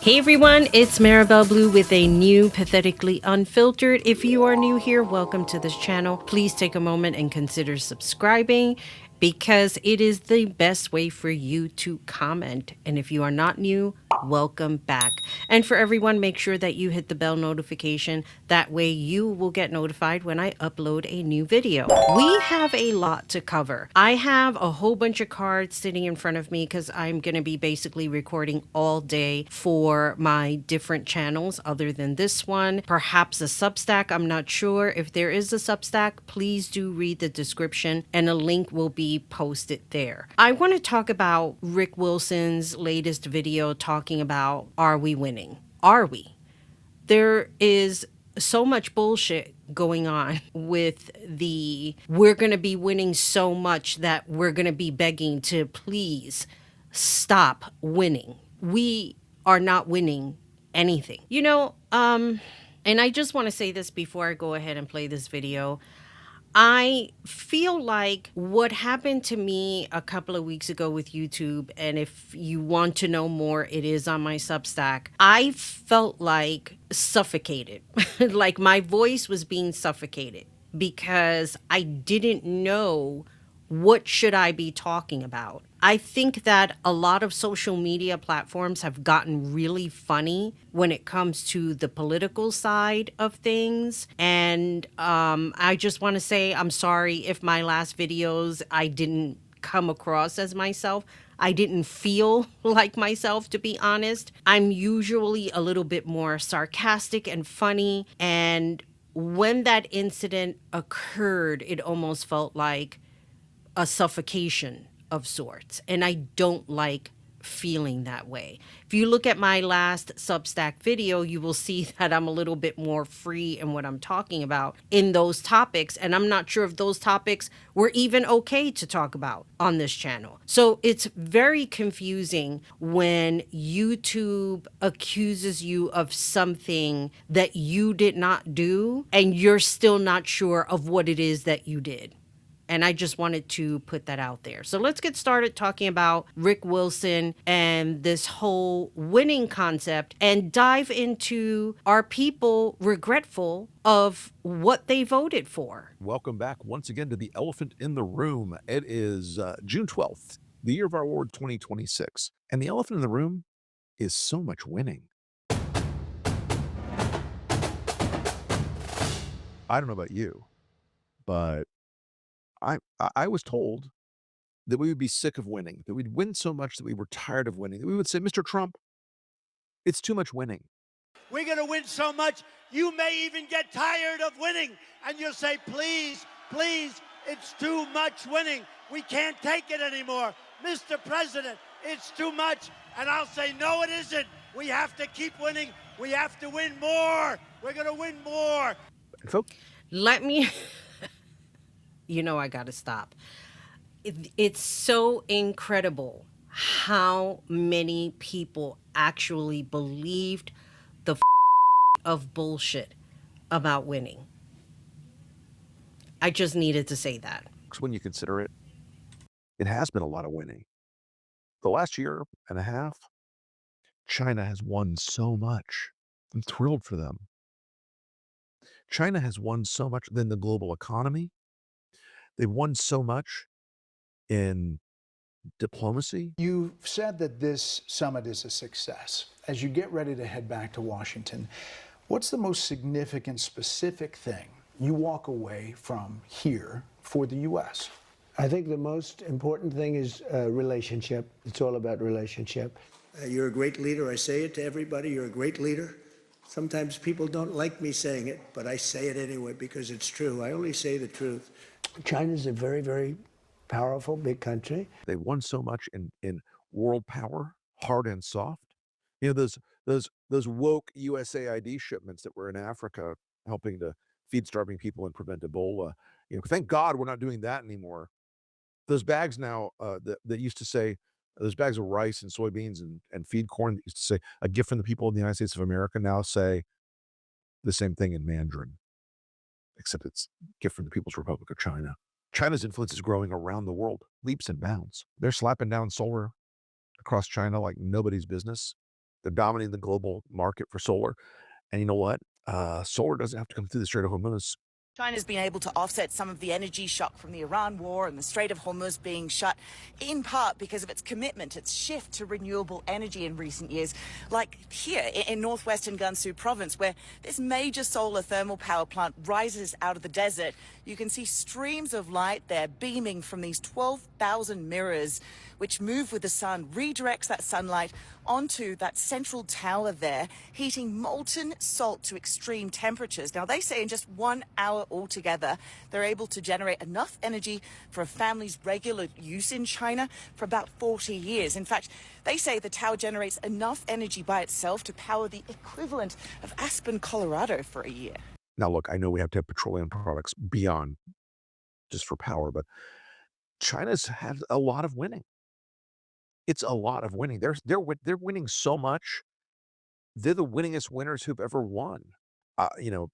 Hey everyone, it's Maribel Blue with a new Pathetically Unfiltered. If you are new here, welcome to this channel. Please take a moment and consider subscribing because it is the best way for you to comment. And if you are not new, welcome back. And for everyone, make sure that you hit the bell notification. That way you will get notified when I upload a new video. We have a lot to cover. I have a whole bunch of cards sitting in front of me because I'm going to be basically recording all day for my different channels other than this one. Perhaps a Substack. I'm not sure. If there is a Substack, please do read the description and a link will be posted there. I want to talk about Rick Wilson's latest video talking about, are we winning? Are we? There is so much bullshit going on with we're going to be winning so much that we're going to be begging to please stop winning. We are not winning anything. And I just want to say this before I go ahead and play this video. I feel like what happened to me a couple of weeks ago with YouTube, and if you want to know more, it is on my Substack. I felt like suffocated, like my voice was being suffocated because I didn't know what should I be talking about. I think that a lot of social media platforms have gotten really funny when it comes to the political side of things. And I just want to say I'm sorry if my last videos I didn't come across as myself. I didn't feel like myself, to be honest. I'm usually a little bit more sarcastic and funny. And when that incident occurred, it almost felt like a suffocation of sorts. And I don't like feeling that way. If you look at my last Substack video, you will see that I'm a little bit more free in what I'm talking about in those topics. And I'm not sure if those topics were even okay to talk about on this channel. So it's very confusing when YouTube accuses you of something that you did not do and you're still not sure of what it is that you did. And I just wanted to put that out there. So let's get started talking about Rick Wilson and this whole winning concept and dive into, are people regretful of what they voted for? Welcome back once again to the elephant in the room. It is June 12th, the year of our Lord 2026. And the elephant in the room is so much winning. I don't know about you, but I was told that we would be sick of winning, that we'd win so much that we were tired of winning, that we would say, Mr. Trump, it's too much winning. We're going to win so much, you may even get tired of winning. And you'll say, please, please, it's too much winning. We can't take it anymore. Mr. President, it's too much. And I'll say, no, it isn't. We have to keep winning. We have to win more. We're going to win more. And folks, Let me, I got to stop. It's so incredible how many people actually believed the of bullshit about winning. I just needed to say that. when you consider it, it has been a lot of winning. The last year and a half, China has won so much. I'm thrilled for them. China has won so much in the global economy. They've won so much in diplomacy. You've said that this summit is a success. As you get ready to head back to Washington, what's the most significant, specific thing you walk away from here for the U.S.? I think the most important thing is relationship. It's all about relationship. You're a great leader. I say it to everybody. You're a great leader. Sometimes people don't like me saying it, but I say it anyway because it's true. I only say the truth. China's a very, very powerful, big country. They've won so much in world power, hard and soft. Those woke USAID shipments that were in Africa helping to feed starving people and prevent Ebola. Thank God we're not doing that anymore. Those bags now that used to say, those bags of rice and soybeans and feed corn that used to say a gift from the people of the United States of America now say the same thing in Mandarin, except it's gift from the People's Republic of China. China's influence is growing around the world, leaps and bounds. They're slapping down solar across China like nobody's business. They're dominating the global market for solar. And you know what? Solar doesn't have to come through the Strait of Hormuz. China's been able to offset some of the energy shock from the Iran war and the Strait of Hormuz being shut, in part because of its commitment, its shift to renewable energy in recent years. Like here in northwestern Gansu province, where this major solar thermal power plant rises out of the desert, you can see streams of light there beaming from these 12,000 mirrors, which move with the sun, redirects that sunlight onto that central tower there, heating molten salt to extreme temperatures. Now, they say in just 1 hour altogether, they're able to generate enough energy for a family's regular use in China for about 40 years. In fact, they say the tower generates enough energy by itself to power the equivalent of Aspen, Colorado for a year. Now, look, I know we have to have petroleum products beyond just for power, but China's had a lot of winning. It's a lot of winning. They're winning so much. They're the winningest winners who've ever won.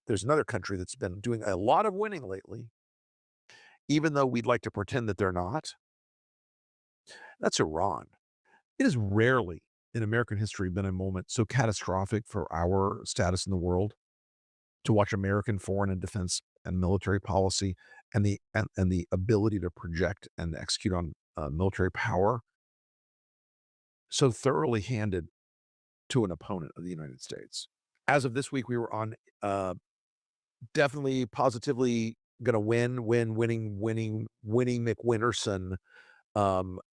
There's another country that's been doing a lot of winning lately, even though we'd like to pretend that they're not. That's Iran. It has rarely in American history been a moment so catastrophic for our status in the world to watch American foreign and defense and military policy and the ability to project and execute on military power so thoroughly handed to an opponent of the United States. As of this week, we were on definitely, positively gonna winning McWinterson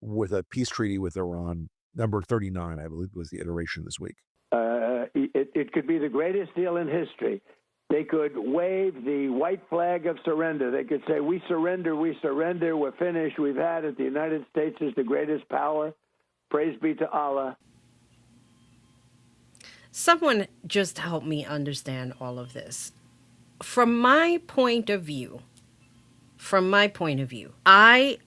with a peace treaty with Iran. Number 39, I believe, was the iteration this week. It could be the greatest deal in history. They could wave the white flag of surrender. They could say, we surrender, we're finished, we've had it. The United States is the greatest power. Praise be to Allah. Someone just help me understand all of this. From my point of view, I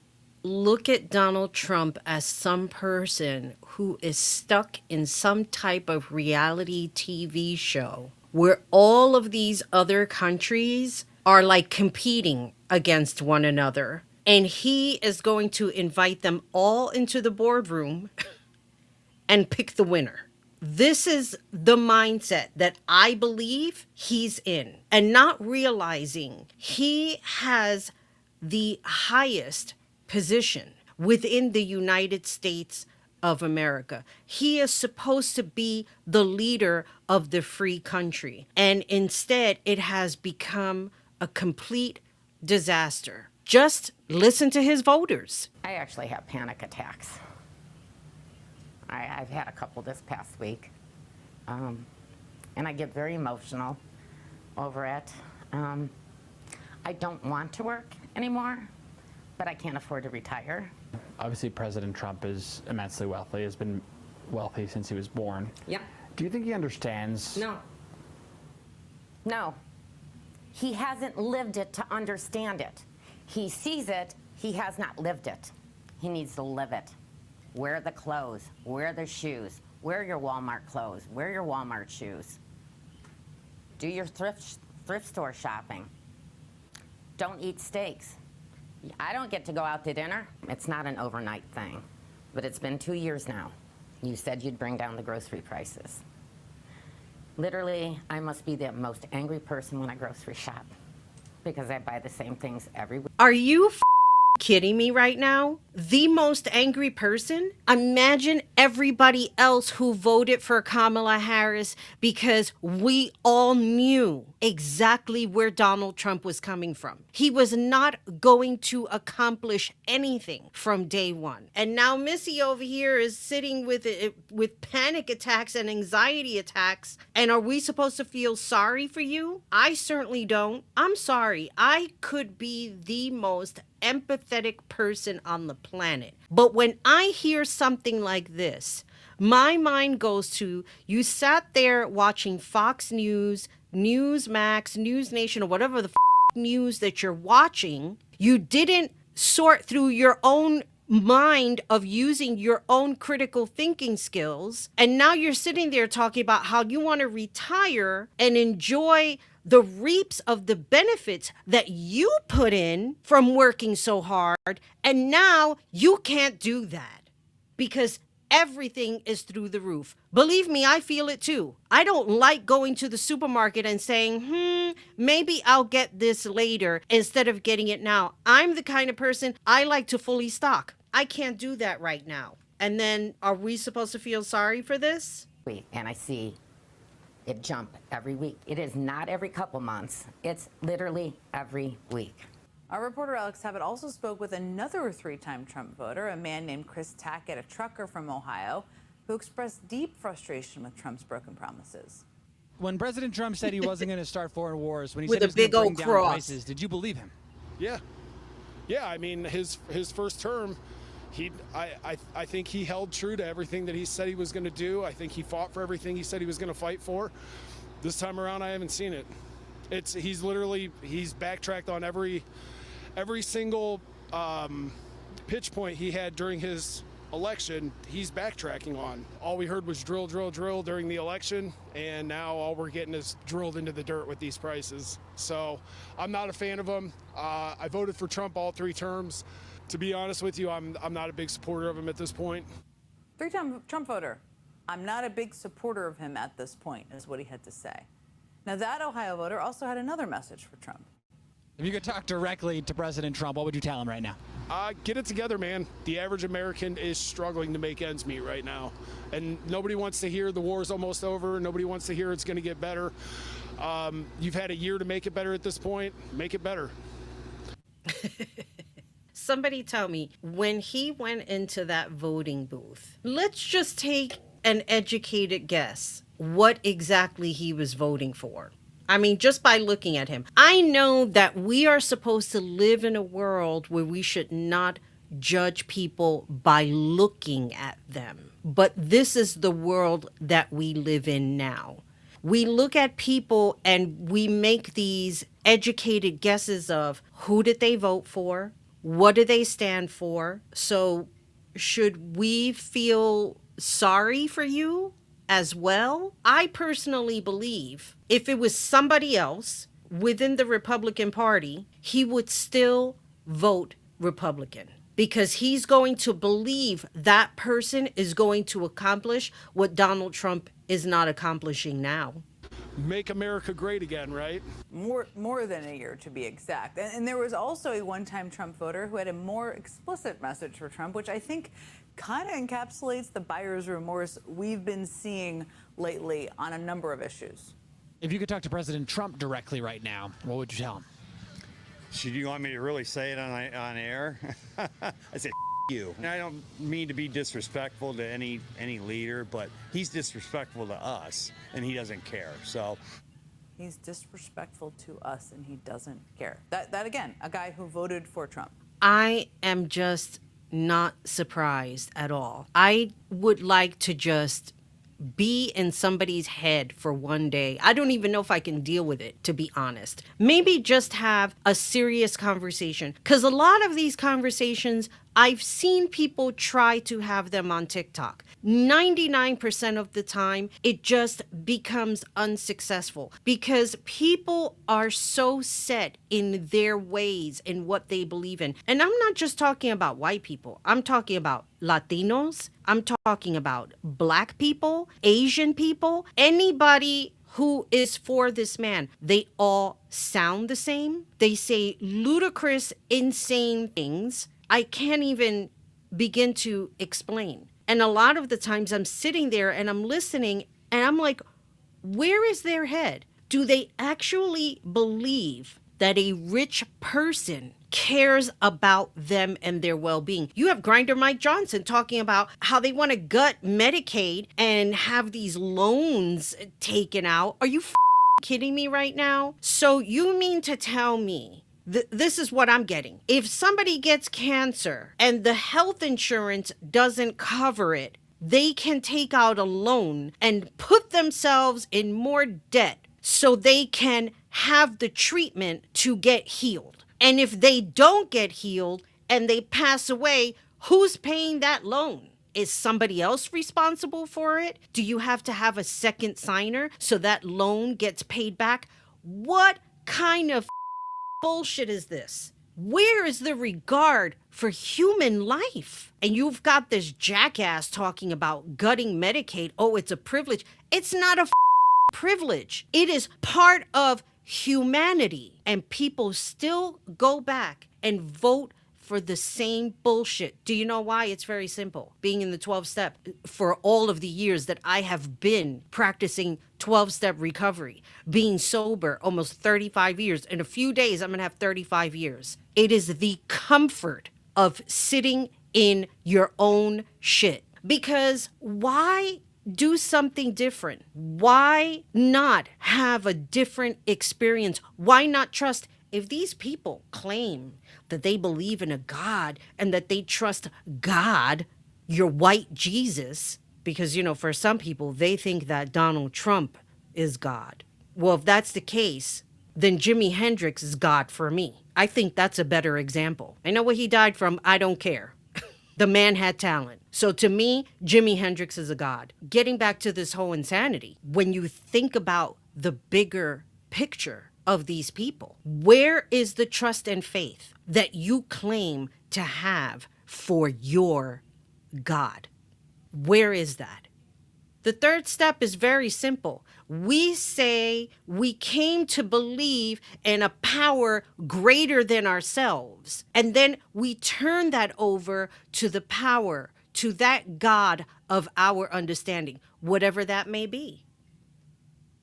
look at Donald Trump as some person who is stuck in some type of reality TV show where all of these other countries are like competing against one another. And he is going to invite them all into the boardroom and pick the winner. This is the mindset that I believe he's in, and not realizing he has the highest position within the United States of America. He is supposed to be the leader of the free country, and instead it has become a complete disaster. Just listen to his voters. I actually have panic attacks. I've had a couple this past week, and I get very emotional over it. I don't want to work anymore, but I can't afford to retire. Obviously, President Trump is immensely wealthy, has been wealthy since he was born. Yep. Do you think he understands? No. He hasn't lived it to understand it. He sees it, he has not lived it. He needs to live it. Wear the clothes, wear the shoes, wear your Walmart clothes, wear your Walmart shoes. Do your thrift store shopping. Don't eat steaks. I don't get to go out to dinner. It's not an overnight thing, but it's been 2 years now. You said you'd bring down the grocery prices. Literally, I must be the most angry person when I grocery shop because I buy the same things every week. Are you kidding me right now? The most angry person? Imagine everybody else who voted for Kamala Harris because we all knew exactly where Donald Trump was coming from. He was not going to accomplish anything from day one. And now Missy over here is sitting with panic attacks and anxiety attacks. And are we supposed to feel sorry for you? I certainly don't. I'm sorry. I could be the most empathetic person on the planet. But when I hear something like this, my mind goes to, you sat there watching Fox News, Newsmax, News Nation, or whatever the news that you're watching. You didn't sort through your own mind of using your own critical thinking skills. And now you're sitting there talking about how you want to retire and enjoy the reaps of the benefits that you put in from working so hard. And now you can't do that because everything is through the roof. Believe me, I feel it too. I don't like going to the supermarket and saying, maybe I'll get this later instead of getting it now. I'm the kind of person, I like to fully stock. I can't do that right now. And then are we supposed to feel sorry for this? And I see it jump every week. It is not every couple months. It's literally every week. Our reporter Alex Tabbitt also spoke with another three-time Trump voter, a man named Chris Tackett, a trucker from Ohio, who expressed deep frustration with Trump's broken promises. When President Trump said he wasn't going to start foreign wars, when he With said he a was going big to bring old down cross. prices, did you believe him? Yeah. I mean, his first term, I think he held true to everything that he said he was going to do. I think he fought for everything he said he was going to fight for. This time around, I haven't seen it. He's backtracked on every single pitch point he had during his election. He's backtracking on. All we heard was drill, drill, drill during the election, and now all we're getting is drilled into the dirt with these prices. So I'm not a fan of him. I voted for Trump all 3 terms. To be honest with you, I'm not a big supporter of him at this point. Three-time Trump voter. I'm not a big supporter of him at this point, is what he had to say. Now, that Ohio voter also had another message for Trump. If you could talk directly to President Trump, what would you tell him right now? Get it together, man. The average American is struggling to make ends meet right now. And nobody wants to hear the war's almost over. Nobody wants to hear it's going to get better. You've had a year to make it better at this point. Make it better. Somebody tell me, when he went into that voting booth, let's just take an educated guess what exactly he was voting for. I mean, just by looking at him. I know that we are supposed to live in a world where we should not judge people by looking at them. But this is the world that we live in now. We look at people and we make these educated guesses of who did they vote for? What do they stand for? So should we feel sorry for you as well? I personally believe if it was somebody else within the Republican Party, he would still vote Republican because he's going to believe that person is going to accomplish what Donald Trump is not accomplishing now. Make America great again, right? More than a year, to be exact. And there was also a one-time Trump voter who had a more explicit message for Trump, which I think kind of encapsulates the buyer's remorse we've been seeing lately on a number of issues. If you could talk to President Trump directly right now, what would you tell him? Should you want me to really say it on air? I say you. And I don't mean to be disrespectful to any leader, but he's disrespectful to us, and he doesn't care. So he's disrespectful to us, and he doesn't care. That again, a guy who voted for Trump. I am just not surprised at all. I would like to just be in somebody's head for one day. I don't even know if I can deal with it, to be honest. Maybe just have a serious conversation. Because a lot of these conversations, I've seen people try to have them on TikTok. 99% of the time, it just becomes unsuccessful because people are so set in their ways and what they believe in. And I'm not just talking about white people. I'm talking about Latinos. I'm talking about Black people, Asian people, anybody who is for this man. They all sound the same. They say ludicrous, insane things. I can't even begin to explain. And a lot of the times I'm sitting there and I'm listening and I'm like, where is their head? Do they actually believe that a rich person cares about them and their well-being? You have Grinder Mike Johnson talking about how they want to gut Medicaid and have these loans taken out. Are you kidding me right now? So you mean to tell me this is what I'm getting. If somebody gets cancer and the health insurance doesn't cover it, they can take out a loan and put themselves in more debt so they can have the treatment to get healed. And if they don't get healed and they pass away, who's paying that loan? Is somebody else responsible for it? Do you have to have a second signer so that loan gets paid back? What kind of bullshit is this? Where is the regard for human life? And you've got this jackass talking about gutting Medicaid. Oh, it's a privilege. It's not a privilege. It is part of humanity. And people still go back and vote for the same bullshit. Do you know why? It's very simple. Being in the 12-step for all of the years that I have been practicing 12-step recovery, being sober almost 35 years. In a few days, I'm going to have 35 years. It is the comfort of sitting in your own shit. Because why do something different? Why not have a different experience? Why not trust? If these people claim that they believe in a God and that they trust God, your white Jesus, because, you know, for some people, they think that Donald Trump is God. Well, if that's the case, then Jimi Hendrix is God for me. I think that's a better example. I know what he died from. I don't care. The man had talent. So to me, Jimi Hendrix is a god. Getting back to this whole insanity, when you think about the bigger picture of these people, where is the trust and faith that you claim to have for your God? Where is that? The third step is very simple. We say we came to believe in a power greater than ourselves. And then we turn that over to the power, to that God of our understanding, whatever that may be.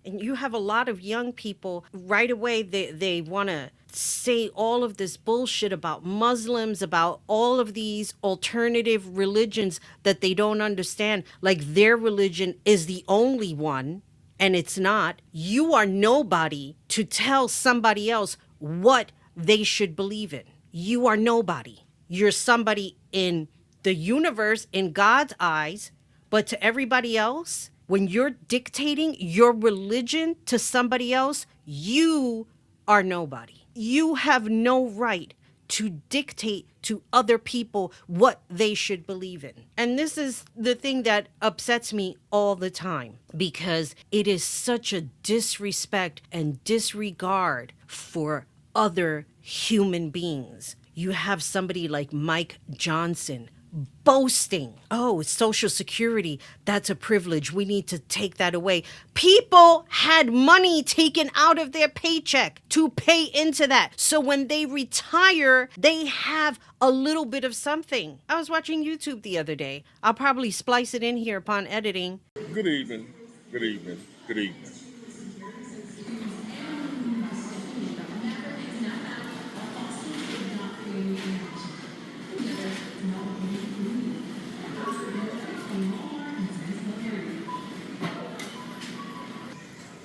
And you have a lot of young people right away, they want to say all of this bullshit about Muslims, about all of these alternative religions that they don't understand. Like their religion is the only one, and it's not. You are nobody to tell somebody else what they should believe in. You are nobody. You're somebody in the universe, in God's eyes, but to everybody else, when you're dictating your religion to somebody else, you are nobody. You have no right to dictate to other people what they should believe in. And this is the thing that upsets me all the time, because it is such a disrespect and disregard for other human beings. You have somebody like Mike Johnson boasting, oh, Social Security, that's a privilege. We need to take that away. People had money taken out of their paycheck to pay into that. So when they retire, they have a little bit of something. I was watching YouTube the other day. I'll probably splice it in here upon editing. Good evening. Good evening. Good evening.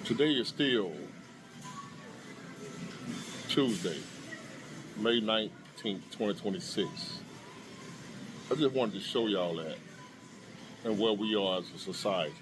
Today is still Tuesday, May 19th, 2026. I just wanted to show y'all that and where we are as a society.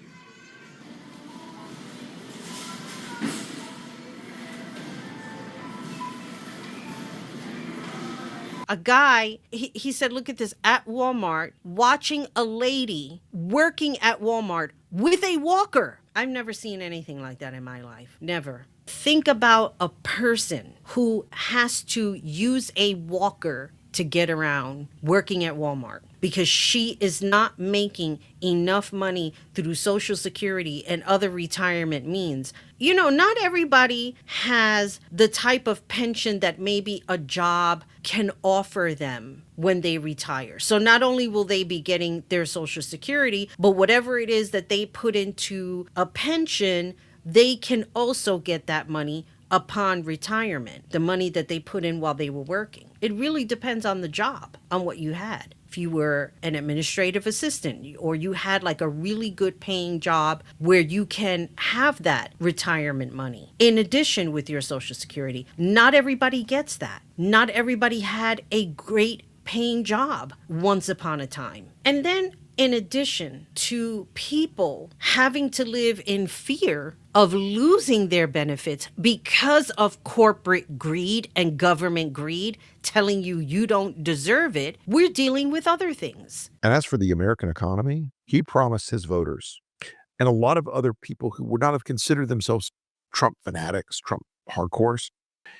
A guy, he said, look at this, at Walmart, watching a lady working at Walmart with a walker. I've never seen anything like that in my life. Never. Think about a person who has to use a walker to get around working at Walmart because she is not making enough money through Social Security and other retirement means. You know, not everybody has the type of pension that maybe a job can offer them when they retire. So not only will they be getting their Social Security, but whatever it is that they put into a pension, they can also get that money upon retirement, the money that they put in while they were working. It really depends on the job, on what you had. If you were an administrative assistant or you had like a really good paying job where you can have that retirement money in addition with your Social Security, not everybody gets that. Not everybody had a great paying job once upon a time. And then in addition to people having to live in fear of losing their benefits because of corporate greed and government greed telling you you don't deserve it, we're dealing with other things. And as for the American economy, he promised his voters and a lot of other people who would not have considered themselves Trump fanatics, Trump hardcores,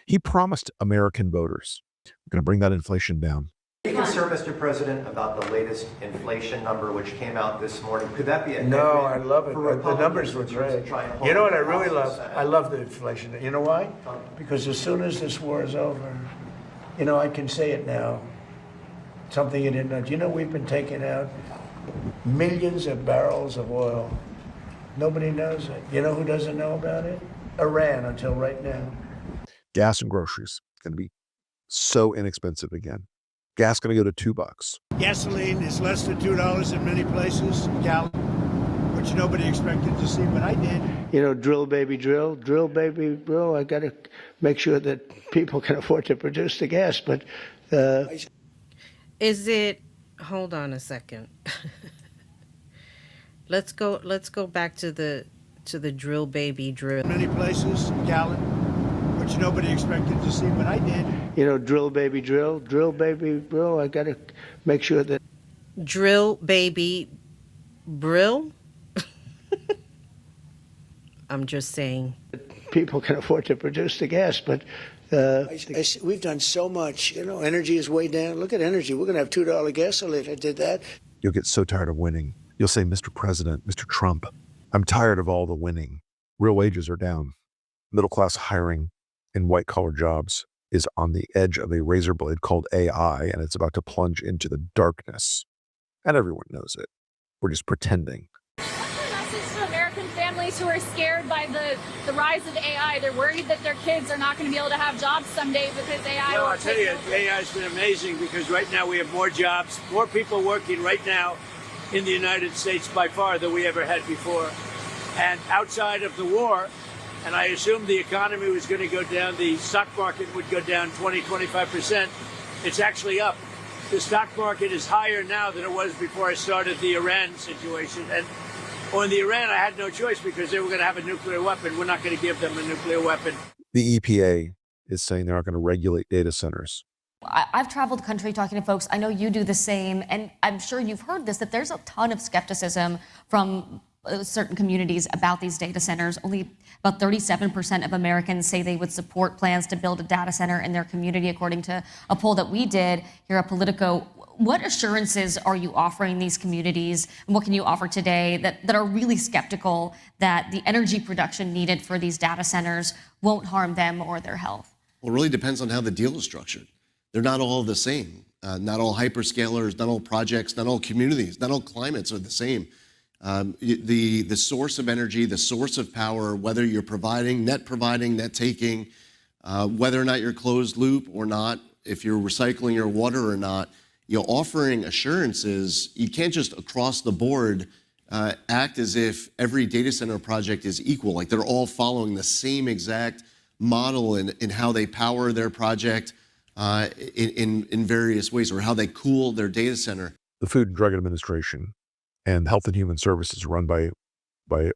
he promised American voters We're going to bring that inflation down. Are you concerned, Mr. President, about the latest inflation number which came out this morning? Could that be a No, I headwind love it. for The numbers were Republicans great. to try and hold You know what I the House really and love? Senate? I love the inflation. You know why? Because as soon as this war is over, you know, I can say it now. Something you didn't know. Do you know we've been taking out millions of barrels of oil? Nobody knows it. You know who doesn't know about it? Iran, until right now. Gas and groceries going to be so inexpensive again. Gas going to go to $2. Gasoline is less than $2 in many places, a gallon, which nobody expected to see, but I did. You know, drill, baby, drill. Drill, baby, drill. I got to make sure that people can afford to produce the gas. But Is it? Hold on a second. Let's go back to the drill, baby, drill. Many places, a gallon, which nobody expected to see, but I did. you know, drill, baby, drill. Drill, baby, drill. I got to make sure that Drill, baby, brill. I'm just saying. people can afford to produce the gas, but We've done so much. You know, energy is way down. Look at energy. We're going to have $2 gasoline. I did that. You'll get so tired of winning. You'll say, Mr. President, Mr. Trump, I'm tired of all the winning. Real wages are down. Middle class hiring in white collar jobs is on the edge of a razor blade called AI, and it's about to plunge into the darkness. And everyone knows it. We're just pretending. Message to American families who are scared by the rise of AI. They're worried that their kids are not going to be able to have jobs someday because AI Well, will I'll tell you, AI has been amazing because right now we have more jobs, more people working right now in the United States by far than we ever had before. And outside of the war, and I assumed the economy was going to go down, the stock market would go down 20-25%. It's actually up. The stock market is higher now than it was before I started the Iran situation. And on the Iran, I had no choice because they were going to have a nuclear weapon. We're not going to give them a nuclear weapon. The EPA is saying they're not going to regulate data centers. I've traveled the country talking to folks. I know you do the same. And I'm sure you've heard this, that there's a ton of skepticism from certain communities about these data centers. Only about 37% of Americans say they would support plans to build a data center in their community, according to a poll that we did here at Politico. What assurances are you offering these communities, and what can you offer today that are really skeptical that the energy production needed for these data centers won't harm them or their health? Well, it really depends on how the deal is structured. They're not all the same. Not all hyperscalers, not all projects, not all communities, not all climates are the same. The source of energy, the source of power, whether you're providing, net taking, whether or not you're closed loop or not, if you're recycling your water or not, offering assurances, you can't just across the board act as if every data center project is equal, like they're all following the same exact model in how they power their project in various ways, or how they cool their data center. The Food and Drug Administration and Health and Human Services run by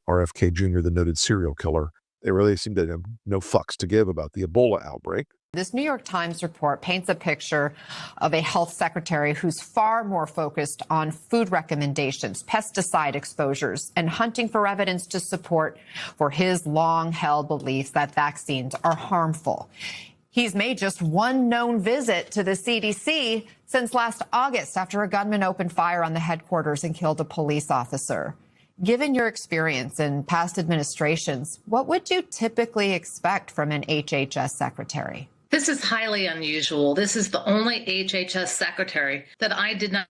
RFK Jr., the noted serial killer, they really seem to have no fucks to give about the Ebola outbreak. This New York Times report paints a picture of a health secretary who's far more focused on food recommendations, pesticide exposures, and hunting for evidence to support for his long-held belief that vaccines are harmful. He's made just one known visit to the CDC since last August after a gunman opened fire on the headquarters and killed a police officer. Given your experience in past administrations, what would you typically expect from an HHS secretary? This is highly unusual. This is the only HHS secretary that I did not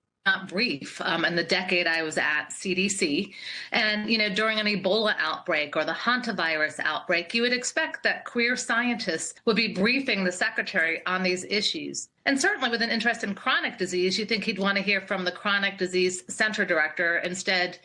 brief in the decade I was at CDC. And, during an Ebola outbreak or the hantavirus outbreak, you would expect that queer scientists would be briefing the secretary on these issues. And certainly with an interest in chronic disease, you think he'd want to hear from the chronic disease center director. Instead,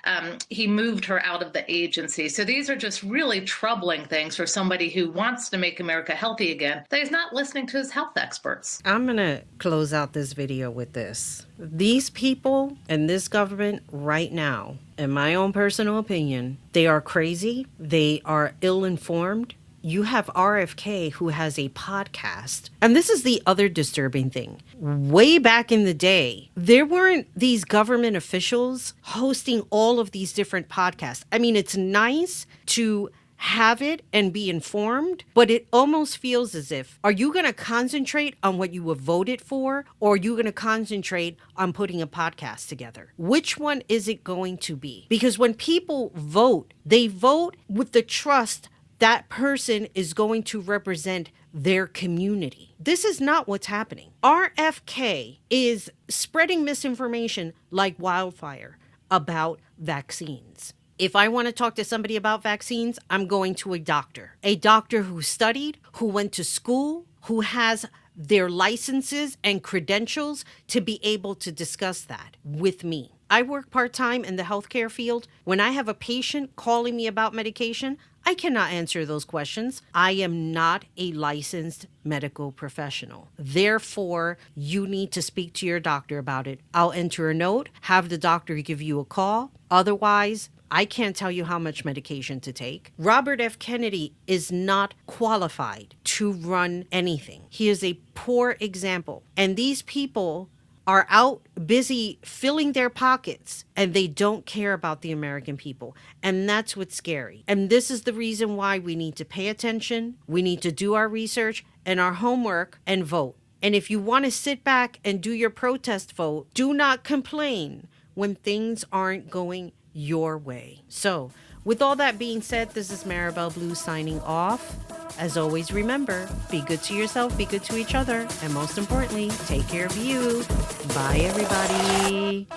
he moved her out of the agency. So these are just really troubling things for somebody who wants to make America healthy again, that he's not listening to his health experts. I'm going to close out this video with this. These people and this government right now, in my own personal opinion, they are crazy. They are ill-informed. You have RFK who has a podcast. And this is the other disturbing thing. Way back in the day, there weren't these government officials hosting all of these different podcasts. I mean, it's nice to have it and be informed, but it almost feels as if, are you going to concentrate on what you have voted for, or are you going to concentrate on putting a podcast together? Which one is it going to be? Because when people vote, they vote with the trust that person is going to represent their community. This is not what's happening. RFK is spreading misinformation like wildfire about vaccines. If I want to talk to somebody about vaccines, I'm going to a doctor who studied, who went to school, who has their licenses and credentials to be able to discuss that with me. I work part-time in the healthcare field. When I have a patient calling me about medication, I cannot answer those questions. I am not a licensed medical professional. Therefore, you need to speak to your doctor about it. I'll enter a note, have the doctor give you a call. Otherwise, I can't tell you how much medication to take. Robert F. Kennedy is not qualified to run anything. He is a poor example. And these people are out busy filling their pockets, and they don't care about the American people. And that's what's scary. And this is the reason why we need to pay attention. We need to do our research and our homework and vote. And if you want to sit back and do your protest vote, do not complain when things aren't going your way. So, with all that being said, this is Maribel Blue signing off. As always, remember, be good to yourself, be good to each other, and most importantly, take care of you. Bye, everybody.